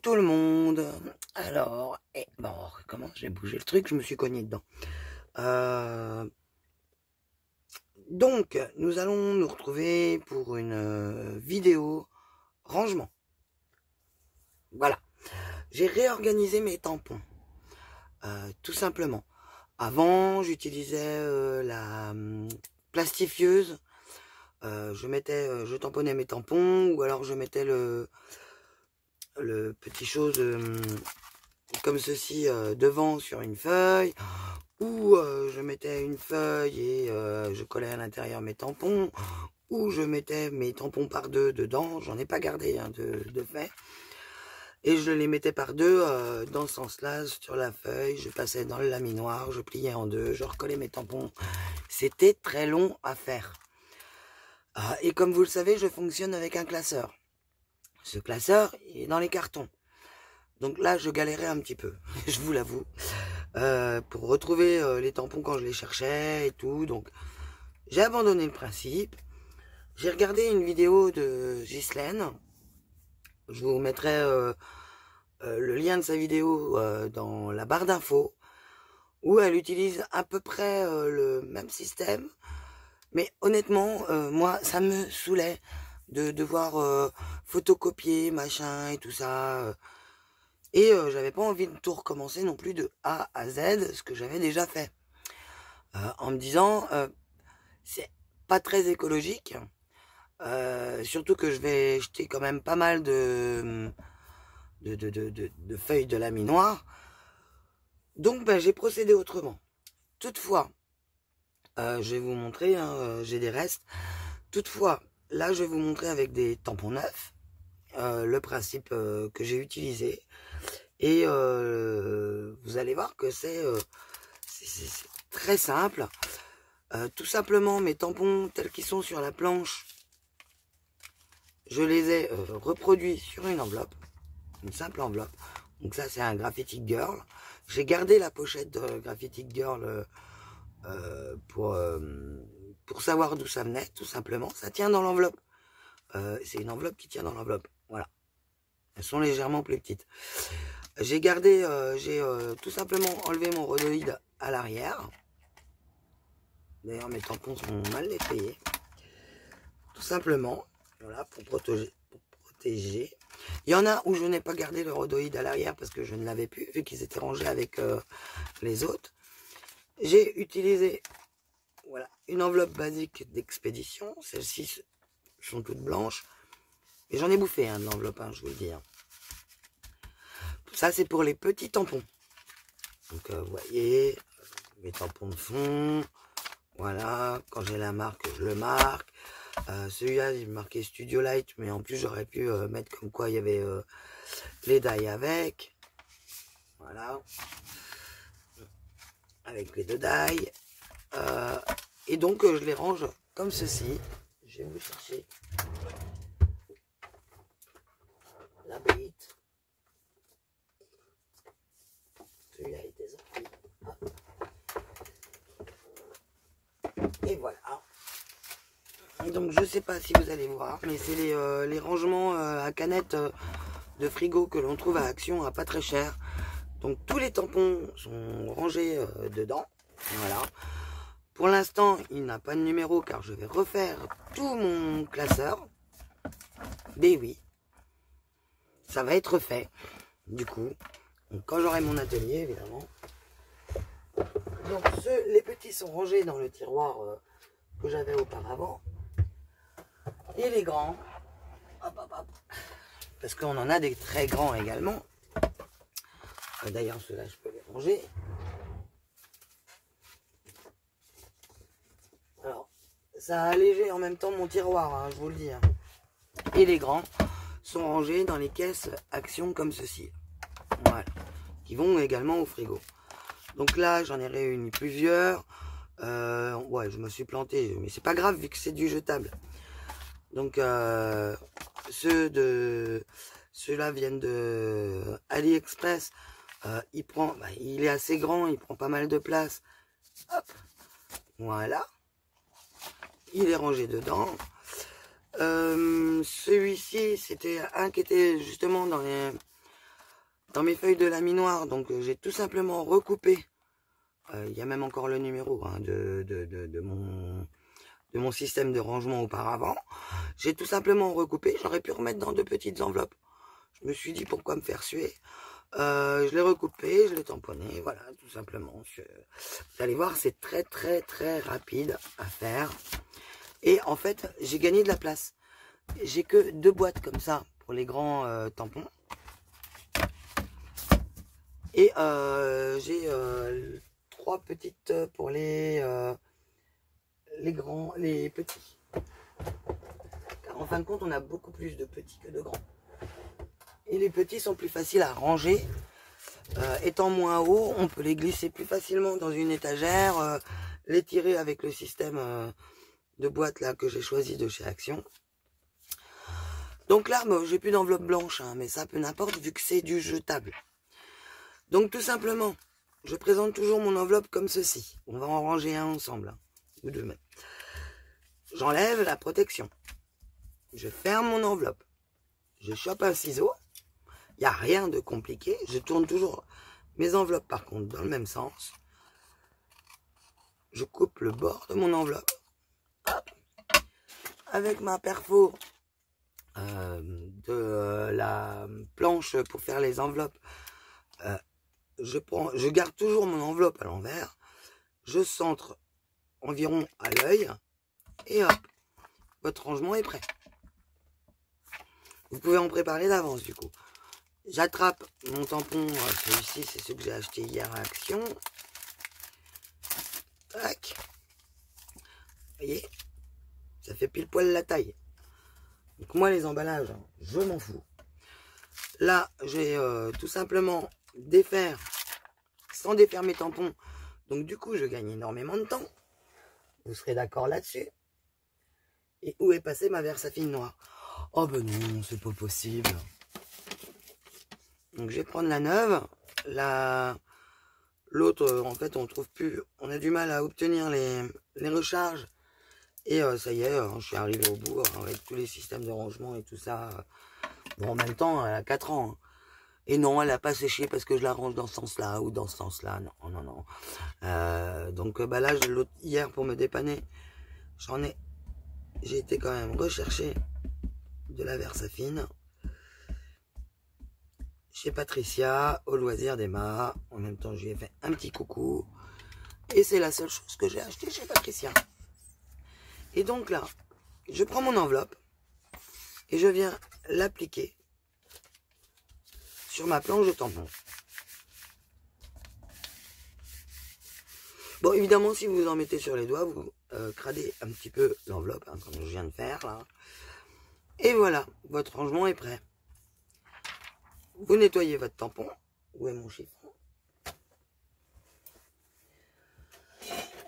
tout le monde. Alors, bon, comment j'ai bougé le truc, je me suis cogné dedans. Donc, nous allons nous retrouver pour une vidéo rangement. Voilà. J'ai réorganisé mes tampons. Tout simplement. Avant, j'utilisais la plastifieuse. Je tamponnais mes tampons, ou alors je mettais le petit chose comme ceci devant sur une feuille, ou je mettais une feuille et je collais à l'intérieur mes tampons, ou je mettais mes tampons par deux dedans. J'en ai pas gardé hein, de fait, et je les mettais par deux dans ce sens-là sur la feuille. Je passais dans le laminoir, je pliais en deux, je recollais mes tampons. C'était très long à faire. Et comme vous le savez, je fonctionne avec un classeur. Ce classeur est dans les cartons. Donc là, je galérais un petit peu, je vous l'avoue, pour retrouver les tampons quand je les cherchais et tout. Donc, j'ai abandonné le principe. J'ai regardé une vidéo de Ghislaine. Je vous mettrai le lien de sa vidéo dans la barre d'infos, où elle utilise à peu près le même système. Mais honnêtement, moi, ça me saoulait de devoir photocopier, machin et tout ça. Et j'avais pas envie de tout recommencer non plus de A à Z, ce que j'avais déjà fait. En me disant, c'est pas très écologique. Surtout que je vais jeter quand même pas mal de feuilles de laminoir. Donc ben, j'ai procédé autrement. Toutefois, je vais vous montrer, hein, j'ai des restes. Toutefois, là je vais vous montrer avec des tampons neufs le principe que j'ai utilisé. Et vous allez voir que c'est très simple. Tout simplement, mes tampons tels qu'ils sont sur la planche, je les ai reproduits sur une enveloppe, une simple enveloppe. Donc ça, c'est un Graffiti Girl. J'ai gardé la pochette de Graffiti Girl pour savoir d'où ça venait, tout simplement. Ça tient dans l'enveloppe. C'est une enveloppe qui tient dans l'enveloppe. Voilà. Elles sont légèrement plus petites. J'ai gardé, j'ai tout simplement enlevé mon rhodoïde à l'arrière. D'ailleurs, mes tampons sont mal nettoyés. Tout simplement, voilà, pour protéger. Il y en a où je n'ai pas gardé le rhodoïde à l'arrière parce que je ne l'avais plus, vu qu'ils étaient rangés avec les autres. J'ai utilisé, voilà, une enveloppe basique d'expédition. Celles-ci sont toutes blanches. Et j'en ai bouffé hein, de l'enveloppe, hein, je vous le dis. Hein. Ça, c'est pour les petits tampons. Donc, vous voyez, mes tampons de fond. Voilà, quand j'ai la marque, je le marque. Celui-là, il marqué Studio Light, mais en plus, j'aurais pu mettre comme quoi il y avait les die avec. Voilà. Avec les deux die. Et donc, je les range comme ceci. Je vais vous chercher la bite. Celui-là était sorti. Et voilà. Donc je sais pas si vous allez voir, mais c'est les rangements à canettes de frigo que l'on trouve à Action à pas très cher. Donc tous les tampons sont rangés dedans. Voilà. Pour l'instant, il n'a pas de numéro car je vais refaire tout mon classeur. Mais oui, ça va être fait. Du coup, donc, quand j'aurai mon atelier, évidemment. Donc les petits sont rangés dans le tiroir que j'avais auparavant. Et les grands, hop, hop, hop, parce qu'on en a des très grands également. D'ailleurs, ceux-là, je peux les ranger. Alors, ça a allégé en même temps mon tiroir, hein, je vous le dis. Hein. Et les grands sont rangés dans les caisses Action comme ceci. Voilà. Qui vont également au frigo. Donc là, j'en ai réuni plusieurs. Ouais, je me suis planté, mais c'est pas grave vu que c'est du jetable. Donc ceux-là viennent de AliExpress. Il est assez grand, il prend pas mal de place. Hop, voilà. Il est rangé dedans. Celui-ci, c'était un qui était justement dans mes feuilles de laminoir. Donc j'ai tout simplement recoupé. Il y a même encore le numéro hein, de mon système de rangement auparavant. J'ai tout simplement recoupé. J'aurais pu remettre dans 2 petites enveloppes. Je me suis dit pourquoi me faire suer. Je l'ai recoupé, je l'ai tamponné, voilà, tout simplement. Vous allez voir, c'est très très très rapide à faire. Et en fait, j'ai gagné de la place. J'ai que 2 boîtes comme ça pour les grands tampons. Et j'ai 3 petites pour les petits. Car en fin de compte, on a beaucoup plus de petits que de grands. Et les petits sont plus faciles à ranger. Étant moins haut, on peut les glisser plus facilement dans une étagère, les tirer avec le système de boîte là que j'ai choisi de chez Action. Donc là, bon, j'ai plus d'enveloppe blanche, hein, mais ça peu n'importe vu que c'est du jetable. Donc tout simplement, je présente toujours mon enveloppe comme ceci. On va en ranger un ensemble, hein, ou 2 même. J'enlève la protection. Je ferme mon enveloppe. Je chope un ciseau. Il n'y a rien de compliqué. Je tourne toujours mes enveloppes par contre dans le même sens. Je coupe le bord de mon enveloppe. Hop. Avec ma perfo de la planche pour faire les enveloppes, je garde toujours mon enveloppe à l'envers. Je centre environ à l'œil. Et hop, votre rangement est prêt. Vous pouvez en préparer d'avance du coup. J'attrape mon tampon, celui-ci c'est ce que j'ai acheté hier à Action. Tac. Vous voyez, ça fait pile poil la taille. Donc moi les emballages, je m'en fous. Là, j'ai tout simplement défaire, sans défaire mes tampons. Donc du coup, je gagne énormément de temps. Vous serez d'accord là-dessus. Et où est passée ma Versafine noire? Oh ben non, c'est pas possible. Donc je vais prendre la neuve. L'autre, en fait, on trouve plus. On a du mal à obtenir les recharges. Et ça y est, je suis arrivé au bout avec tous les systèmes de rangement et tout ça. Bon, en même temps, elle a 4 ans. Hein. Et non, elle n'a pas séché parce que je la range dans ce sens-là ou dans ce sens-là. Non, non, non. Donc bah là, hier, pour me dépanner, j'ai été quand même rechercher de la Versafine chez Patricia, au loisir d'Emma. En même temps, je lui ai fait un petit coucou. Et c'est la seule chose que j'ai acheté chez Patricia. Et donc là, je prends mon enveloppe et je viens l'appliquer sur ma planche de tampon. Bon, évidemment, si vous en mettez sur les doigts, vous cradez un petit peu l'enveloppe, hein, comme je viens de faire là. Et voilà, votre rangement est prêt. Vous nettoyez votre tampon. Où est mon chiffon?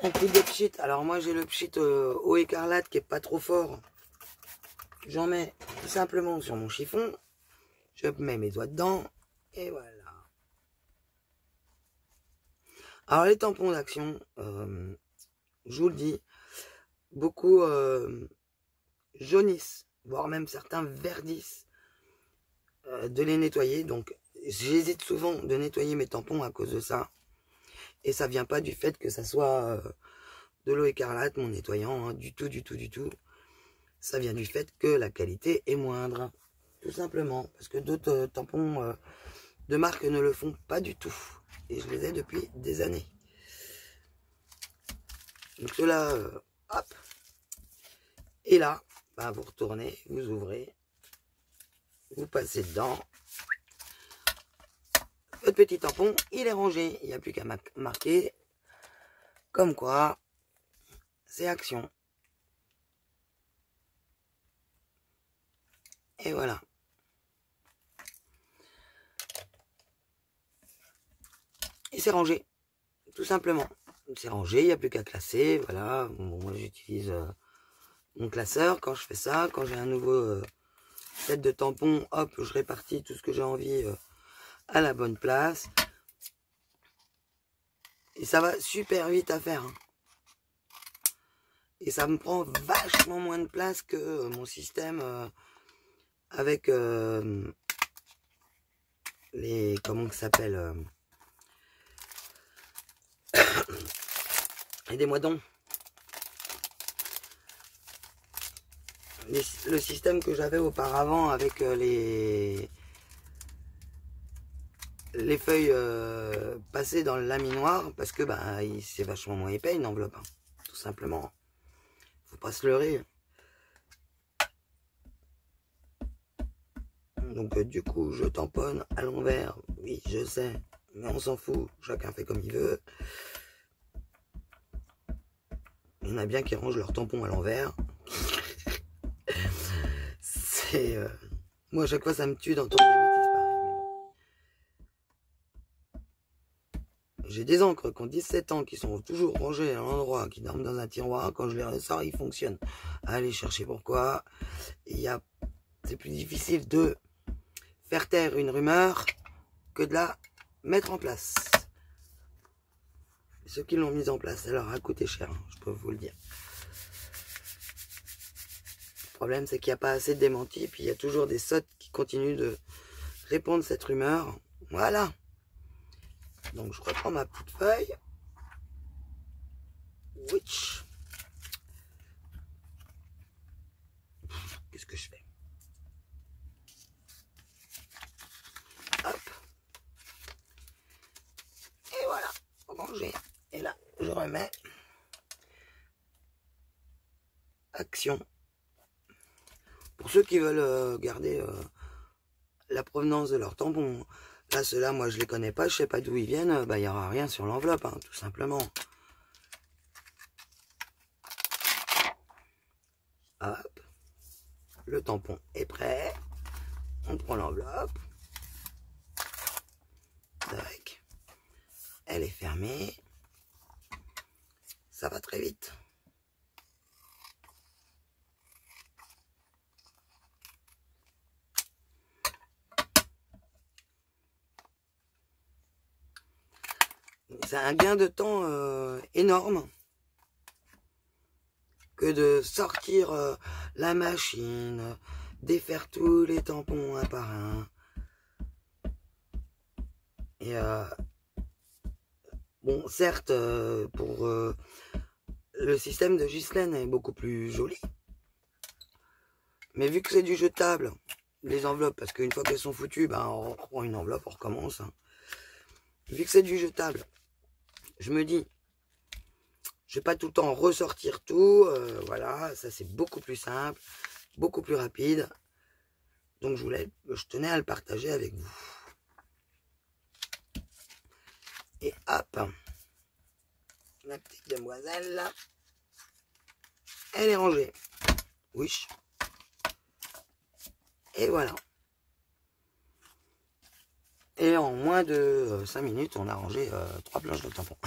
Un coup de pchit. Alors moi j'ai le pchit au écarlate qui est pas trop fort. J'en mets tout simplement sur mon chiffon. Je mets mes doigts dedans. Et voilà. Alors les tampons d'Action, je vous le dis, beaucoup jaunissent, voire même certains verdissent de les nettoyer. Donc j'hésite souvent de nettoyer mes tampons à cause de ça. Et ça vient pas du fait que ça soit de l'eau écarlate, mon nettoyant, hein, du tout, du tout, du tout. Ça vient du fait que la qualité est moindre. Tout simplement. Parce que d'autres tampons de marque ne le font pas du tout. Et je les ai depuis des années. Donc cela, hop. Et là, bah, vous retournez, vous ouvrez. Vous passez dedans. Votre petit tampon, il est rangé. Il n'y a plus qu'à marquer. Comme quoi, c'est Action. Et voilà. Et c'est rangé. Tout simplement. C'est rangé, il n'y a plus qu'à classer. Voilà. Bon, moi, j'utilise mon classeur quand je fais ça. Quand j'ai un nouveau set de tampons, hop, je répartis tout ce que j'ai envie à la bonne place. Et ça va super vite à faire. Hein. Et ça me prend vachement moins de place que mon système avec comment que ça s'appelle aidez-moi donc. Le système que j'avais auparavant avec les feuilles passées dans le laminoir, parce que bah, c'est vachement moins épais une enveloppe, hein, tout simplement. Faut pas se leurrer. Donc du coup, je tamponne à l'envers. Oui, je sais, mais on s'en fout. Chacun fait comme il veut. Il y en a bien qui rangent leur tampon à l'envers. C'est... Moi, à chaque fois, ça me tue d'entendre des bêtises pareilles. J'ai des encres qui ont 17 ans, qui sont toujours rangées à l'endroit, qui dorment dans un tiroir. Quand je les ressors, ils fonctionnent. Allez chercher pourquoi. C'est plus difficile de faire taire une rumeur que de la mettre en place. Ceux qui l'ont mise en place, ça leur a coûté cher, hein, je peux vous le dire. Le problème, c'est qu'il n'y a pas assez de démentis, puis il y a toujours des sottes qui continuent de répandre cette rumeur. Voilà. Donc, je reprends ma petite feuille. Witch. Qu'est-ce que je fais? Hop. Et voilà. Ranger. Et là, je remets. Action. Pour ceux qui veulent garder la provenance de leurs tampons. Là, ceux-là, moi, je les connais pas, je sais pas d'où ils viennent. Bah, il n'y aura rien sur l'enveloppe, hein, tout simplement. Hop. Le tampon est prêt. On prend l'enveloppe. Tac. Elle est fermée. Ça va très vite. C'est un gain de temps énorme que de sortir la machine, défaire tous les tampons un par un. Et bon, certes, pour le système de Ghislaine est beaucoup plus joli. Mais vu que c'est du jetable, les enveloppes, parce qu'une fois qu'elles sont foutues, ben, on reprend une enveloppe, on recommence. Hein. Vu que c'est du jetable, je me dis, je vais pas tout le temps ressortir tout. Voilà, ça c'est beaucoup plus simple, beaucoup plus rapide. Donc je tenais à le partager avec vous. Et hop, la petite demoiselle là, elle est rangée. Oui. Et voilà. Et en moins de 5 minutes, on a rangé 3 planches de tampons.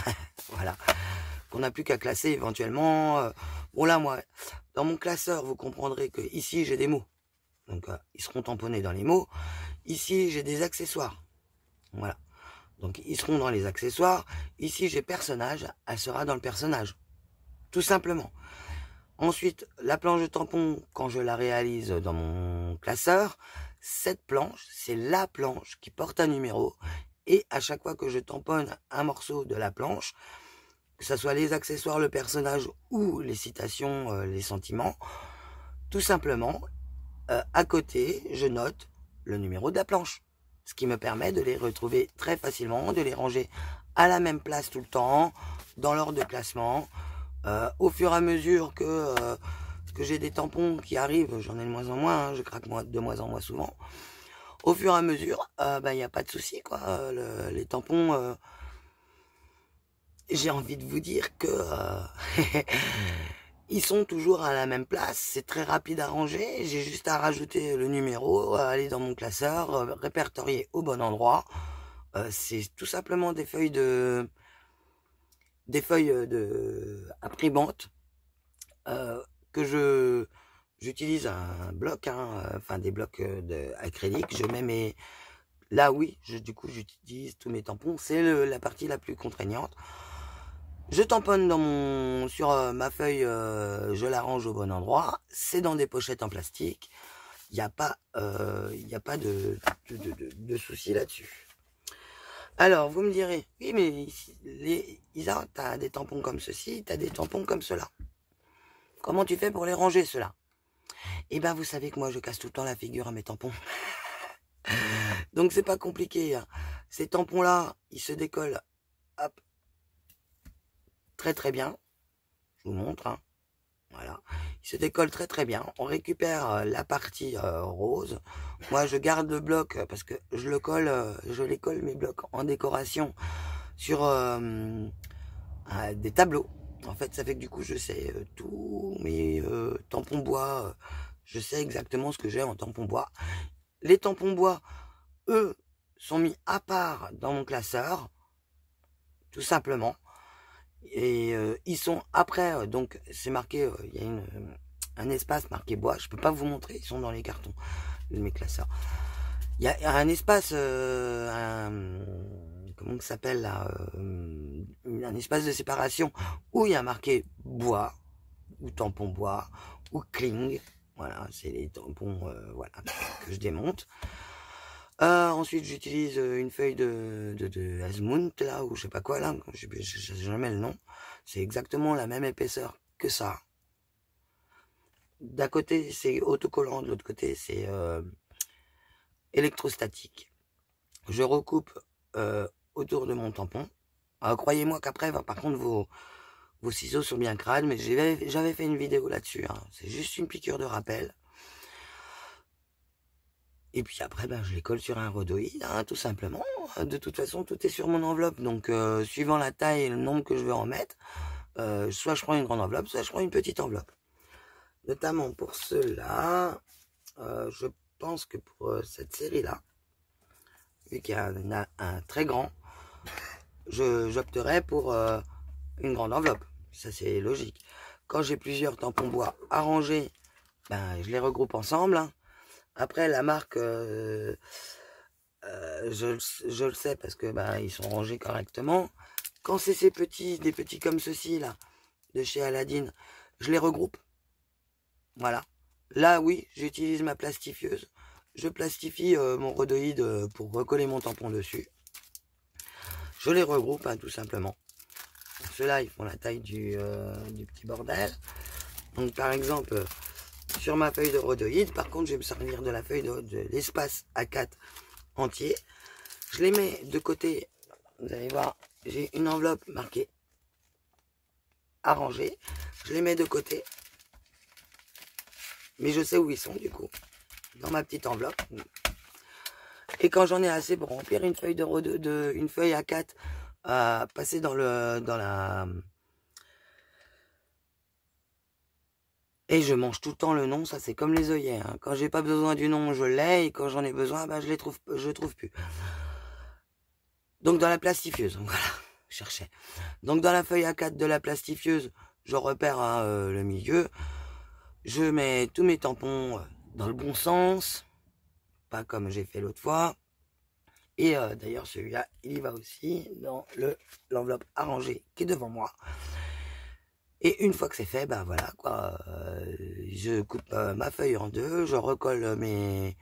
Voilà. Qu'on n'a plus qu'à classer éventuellement. Bon là, moi, dans mon classeur, vous comprendrez que ici, j'ai des mots. Donc, ils seront tamponnés dans les mots. Ici, j'ai des accessoires. Voilà. Donc, ils seront dans les accessoires. Ici, j'ai personnage. Elle sera dans le personnage. Tout simplement. Ensuite, la planche de tampon, quand je la réalise dans mon classeur, cette planche, c'est la planche qui porte un numéro. Et à chaque fois que je tamponne un morceau de la planche, que ce soit les accessoires, le personnage ou les citations, les sentiments, tout simplement, à côté, je note le numéro de la planche. Ce qui me permet de les retrouver très facilement, de les ranger à la même place tout le temps, dans l'ordre de classement. Au fur et à mesure que j'ai des tampons qui arrivent, j'en ai de moins en moins, hein, je craque de moins en moins souvent. Au fur et à mesure, il n'y a pas de souci, quoi. Les tampons, j'ai envie de vous dire que ils sont toujours à la même place. C'est très rapide à ranger. J'ai juste à rajouter le numéro, aller dans mon classeur, répertorier au bon endroit. C'est tout simplement des feuilles de imprimantes que j'utilise un bloc, hein, enfin des blocs acryliques. Je mets mes là oui, du coup j'utilise tous mes tampons. C'est la partie la plus contraignante. Je tamponne sur ma feuille, je la range au bon endroit. C'est dans des pochettes en plastique. Il n'y a pas, de souci là-dessus. Alors, vous me direz, oui, mais Isa, tu as des tampons comme ceci, tu as des tampons comme cela. Comment tu fais pour les ranger, ceux-là? Eh bien, vous savez que moi, je casse tout le temps la figure à mes tampons. Donc, c'est pas compliqué. Hein. Ces tampons-là, ils se décollent, hop, très très bien. Je vous montre, hein. Voilà. Ils se décollent très très bien. On récupère la partie rose. Moi, je garde le bloc parce que je les colle mes blocs en décoration sur des tableaux. En fait, ça fait que du coup, je sais tous mes tampons bois. Je sais exactement ce que j'ai en tampons bois. Les tampons bois, eux, sont mis à part dans mon classeur, tout simplement. Et ils sont après, donc c'est marqué, il y a un espace marqué bois. Je peux pas vous montrer, ils sont dans les cartons de mes classeurs. Il y a un espace, comment ça s'appelle là, un espace de séparation où il y a marqué bois ou tampon bois ou cling. Voilà, c'est les tampons, voilà, que je démonte. Ensuite, j'utilise une feuille de Asmund, là, ou je sais pas quoi, là, je sais jamais le nom. C'est exactement la même épaisseur que ça. D'un côté, c'est autocollant, de l'autre côté, c'est électrostatique. Je recoupe autour de mon tampon. Croyez-moi qu'après, par contre, vos ciseaux sont bien crades, mais j'avais fait une vidéo là-dessus. Hein. C'est juste une piqûre de rappel. Et puis après, ben, je les colle sur un rhodoïde, hein, tout simplement. De toute façon, tout est sur mon enveloppe. Donc, suivant la taille et le nombre que je veux en mettre, soit je prends une grande enveloppe, soit je prends une petite enveloppe. Notamment pour ceux-là, je pense que pour cette série-là, vu qu'il y en a un très grand, j'opterais pour une grande enveloppe. Ça, c'est logique. Quand j'ai plusieurs tampons bois arrangés, ben, je les regroupe ensemble. Hein. Après, la marque, je le sais parce que ben, ils sont rangés correctement. Quand c'est des petits comme ceci là, de chez Aladdin, je les regroupe. Voilà. Là, oui, j'utilise ma plastifieuse. Je plastifie mon rhodoïde pour recoller mon tampon dessus. Je les regroupe, hein, tout simplement. Ceux-là, ils font la taille du petit bordel. Donc, par exemple, sur ma feuille de rhodoïde, par contre, je vais me servir de la feuille de l'espace A4 entier. Je les mets de côté. Vous allez voir, j'ai une enveloppe marquée arrangée. Je les mets de côté. Mais je sais où ils sont, du coup. Dans ma petite enveloppe. Et quand j'en ai assez pour remplir une feuille une feuille A4, passer dans la... Et je mange tout le temps le nom, ça c'est comme les œillets. Hein. Quand j'ai pas besoin du nom, je l'ai, et quand j'en ai besoin, bah, je trouve plus. Donc dans la plastifieuse, voilà, je cherchais. Donc dans la feuille A4 de la plastifieuse, je repère hein, le milieu. Je mets tous mes tampons dans le bon sens, pas comme j'ai fait l'autre fois. Et d'ailleurs celui-là, il y va aussi dans l'enveloppe arrangée qui est devant moi. Et une fois que c'est fait, ben voilà quoi, je coupe ma feuille en deux, je recolle mes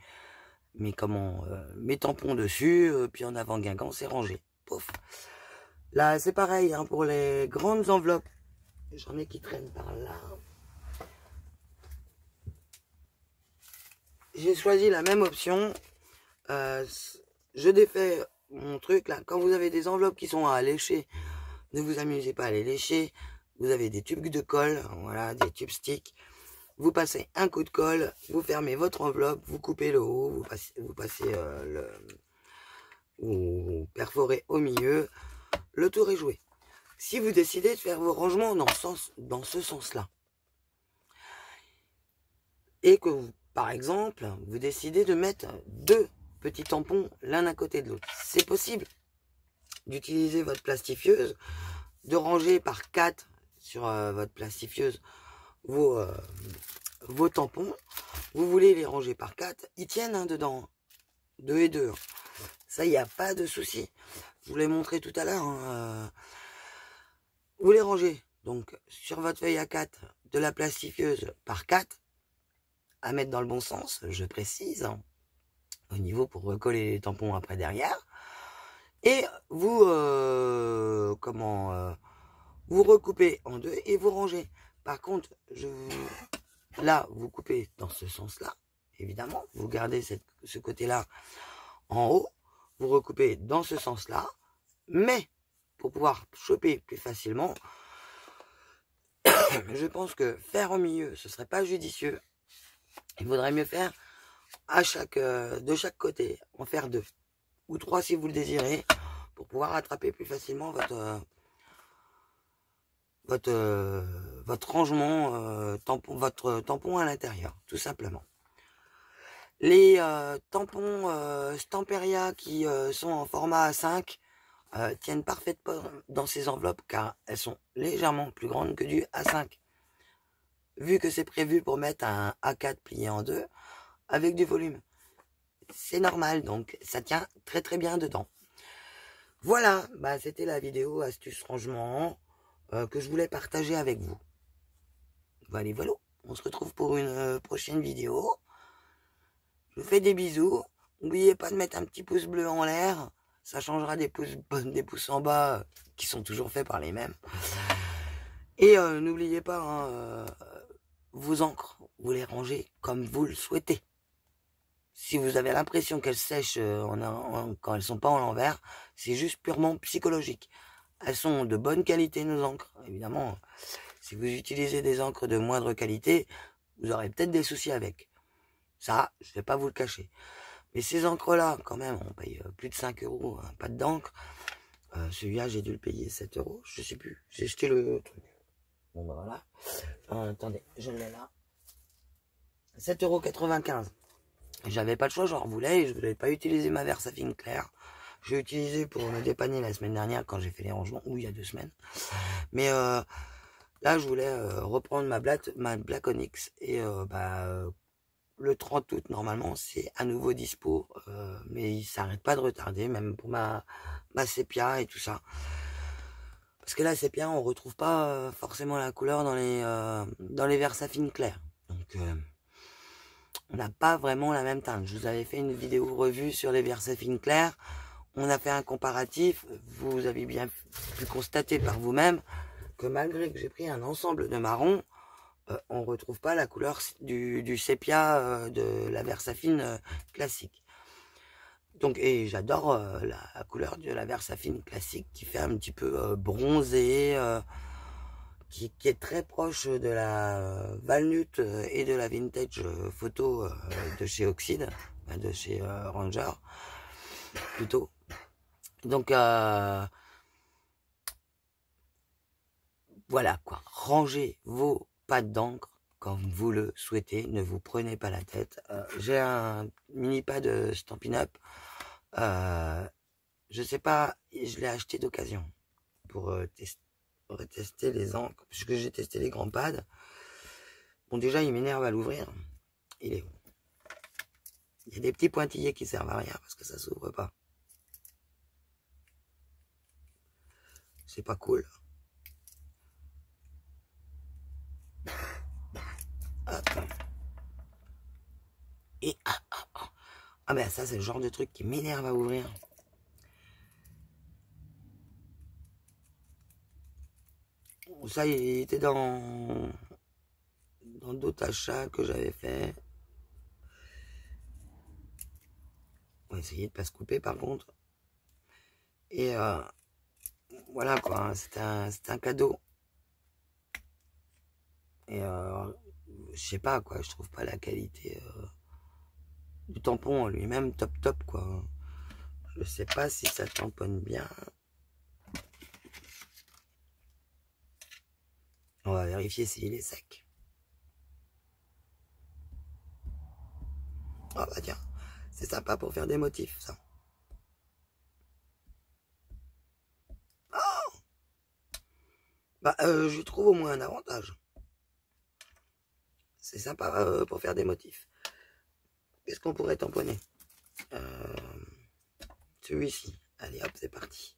tampons dessus, puis en avant Guingamp, c'est rangé. Pouf. Là, c'est pareil hein, pour les grandes enveloppes. J'en ai qui traînent par là. J'ai choisi la même option. Je défais mon truc là. Quand vous avez des enveloppes qui sont à lécher, ne vous amusez pas à les lécher. Vous avez des tubes de colle, voilà, des tubes stick. Vous passez un coup de colle, vous fermez votre enveloppe, vous coupez le haut, vous perforez au milieu. Le tour est joué. Si vous décidez de faire vos rangements dans ce sens-là, et que vous, par exemple, vous décidez de mettre deux petits tampons l'un à côté de l'autre, c'est possible d'utiliser votre plastifieuse, de ranger par 4 sur votre plastifieuse vos tampons. Vous voulez les ranger par 4, ils tiennent hein, dedans, 2 et 2. Ça, il n'y a pas de souci. Je vous l'ai montré tout à l'heure. Hein, vous les rangez donc sur votre feuille A4 de la plastifieuse par 4. à mettre dans le bon sens, je précise, hein, au niveau pour recoller les tampons après derrière. Et vous, vous recoupez en deux et vous rangez. Par contre, là, vous coupez dans ce sens-là, évidemment. Vous gardez ce côté-là en haut. Vous recoupez dans ce sens-là. Mais, pour pouvoir choper plus facilement, je pense que faire au milieu, ce serait pas judicieux. Il vaudrait mieux faire de chaque côté, en faire 2 ou 3 si vous le désirez, pour pouvoir attraper plus facilement votre rangement, votre tampon à l'intérieur, tout simplement. Les tampons Stamperia qui sont en format A5 tiennent parfaitement dans ces enveloppes car elles sont légèrement plus grandes que du A5. Vu que c'est prévu pour mettre un A4 plié en 2 avec du volume. C'est normal, donc ça tient très très bien dedans. Voilà, bah, c'était la vidéo astuce rangement que je voulais partager avec vous. Voilà, voilà. On se retrouve pour une prochaine vidéo. Je vous fais des bisous. N'oubliez pas de mettre un petit pouce bleu en l'air. Ça changera des pouces en bas qui sont toujours faits par les mêmes. Et n'oubliez pas, hein, vos encres, vous les rangez comme vous le souhaitez. Si vous avez l'impression qu'elles sèchent quand elles sont pas en l'envers, c'est juste purement psychologique. Elles sont de bonne qualité, nos encres. Évidemment, si vous utilisez des encres de moindre qualité, vous aurez peut-être des soucis avec. Ça, je ne vais pas vous le cacher. Mais ces encres-là, quand même, on paye plus de 5 €, un pad d'encre. Celui-là, j'ai dû le payer 7 €, je sais plus. J'ai jeté le truc. Bon, ben voilà. Attendez, je l'ai là. 7,95 €. J'avais pas le choix, j'en voulais et je voulais pas utiliser ma Versafine claire. J'ai utilisé pour me dépanner la semaine dernière quand j'ai fait les rangements, ou il y a 2 semaines. Mais là, je voulais reprendre ma Black Onyx et le 30 août, normalement, c'est à nouveau dispo, mais il s'arrête pas de retarder, même pour ma sépia et tout ça. Parce que la sépia, on retrouve pas forcément la couleur dans les Versafine clairs. Donc, on n'a pas vraiment la même teinte. Je vous avais fait une vidéo revue sur les Versafine clairs. On a fait un comparatif. Vous avez bien pu constater par vous-même que malgré que j'ai pris un ensemble de marron, on retrouve pas la couleur du sépia de la Versafine classique. Donc, et j'adore la couleur de la Versafine classique qui fait un petit peu bronzé, qui est très proche de la Walnut et de la Vintage photo de chez Oxide, de chez Ranger, plutôt. Donc, voilà quoi, rangez vos pattes d'encre comme vous le souhaitez, ne vous prenez pas la tête. J'ai un mini pad Stampin' Up, je sais pas, je l'ai acheté d'occasion pour tester les encres, puisque j'ai testé les grands pads. Bon, déjà il m'énerve à l'ouvrir, il y a des petits pointillés qui servent à rien parce que ça s'ouvre pas. C'est pas cool. Et ah ben ça c'est le genre de truc qui m'énerve à ouvrir. Ça il était dans d'autres achats que j'avais fait. On va essayer de pas se couper par contre. Et voilà quoi, hein, c'était un cadeau. Et je sais pas quoi, je trouve pas la qualité du tampon en lui-même top quoi. Je sais pas si ça tamponne bien. On va vérifier s'il est sec. Oh bah tiens, c'est sympa pour faire des motifs ça. Oh bah je trouve au moins un avantage. C'est sympa pour faire des motifs. Qu'est-ce qu'on pourrait tamponner? Celui-ci. Allez hop, c'est parti.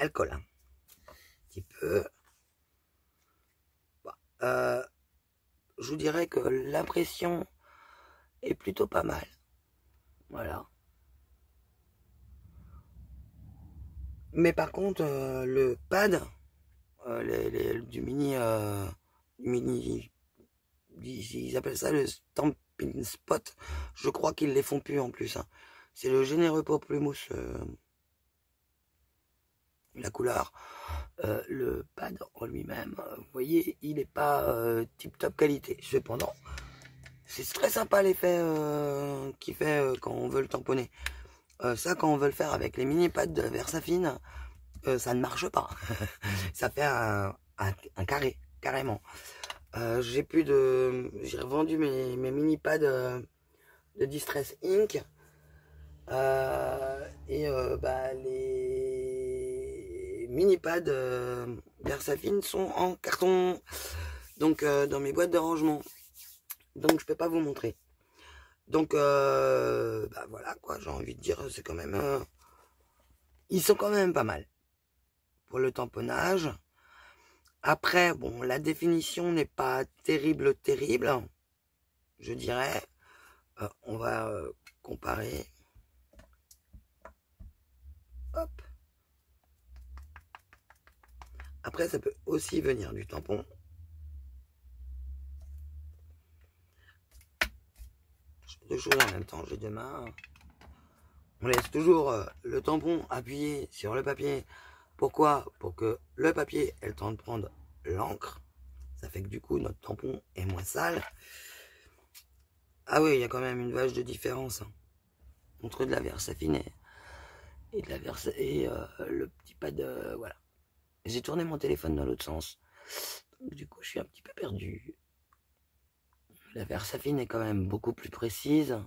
elle colle un petit peu. Je vous dirais que l'impression est plutôt pas mal. Voilà. Mais par contre, le pad du mini, ils appellent ça le Stampin' Spot. Je crois qu'ils les font plus en plus. Hein. C'est le généreux pamplemousse, la couleur. Le pad en lui-même, vous voyez, il n'est pas tip top qualité. Cependant, c'est très sympa l'effet qu'il fait quand on veut le tamponner. Ça, quand on veut le faire avec les mini pads de Versafine, ça ne marche pas. Ça fait un carré, carrément. J'ai revendu mes mini pads de Distress Ink. Les mini pads Versafine sont en carton. Donc dans mes boîtes de rangement. Donc je peux pas vous montrer. Donc voilà quoi, j'ai envie de dire, c'est quand même ils sont quand même pas mal pour le tamponnage. Après bon, la définition n'est pas terrible, je dirais. On va comparer. Hop. Après ça peut aussi venir du tampon. Deux choses en même temps, j'ai deux mains. On laisse toujours le tampon appuyé sur le papier. Pourquoi? Pour que le papier ait le temps de prendre l'encre. Ça fait que du coup notre tampon est moins sale. Ah oui, il y a quand même une vache de différence hein, entre de la Versafine et de la le petit pad. Voilà. J'ai tourné mon téléphone dans l'autre sens. Donc, du coup, je suis un petit peu perdu. La Versafine est quand même beaucoup plus précise.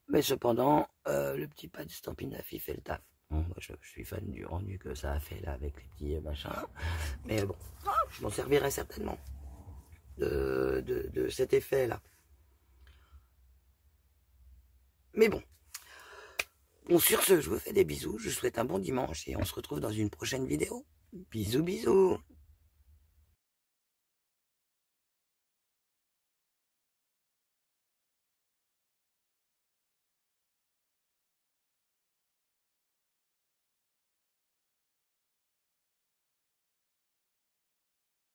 Mais cependant, le petit pad Stampin' Affi fait le taf. Bon, moi, je suis fan du rendu que ça a fait là avec les petits machins. Mais bon, je m'en servirai certainement de cet effet là. Mais bon. Bon, sur ce, je vous fais des bisous. Je vous souhaite un bon dimanche et on se retrouve dans une prochaine vidéo. Bisous, bisous.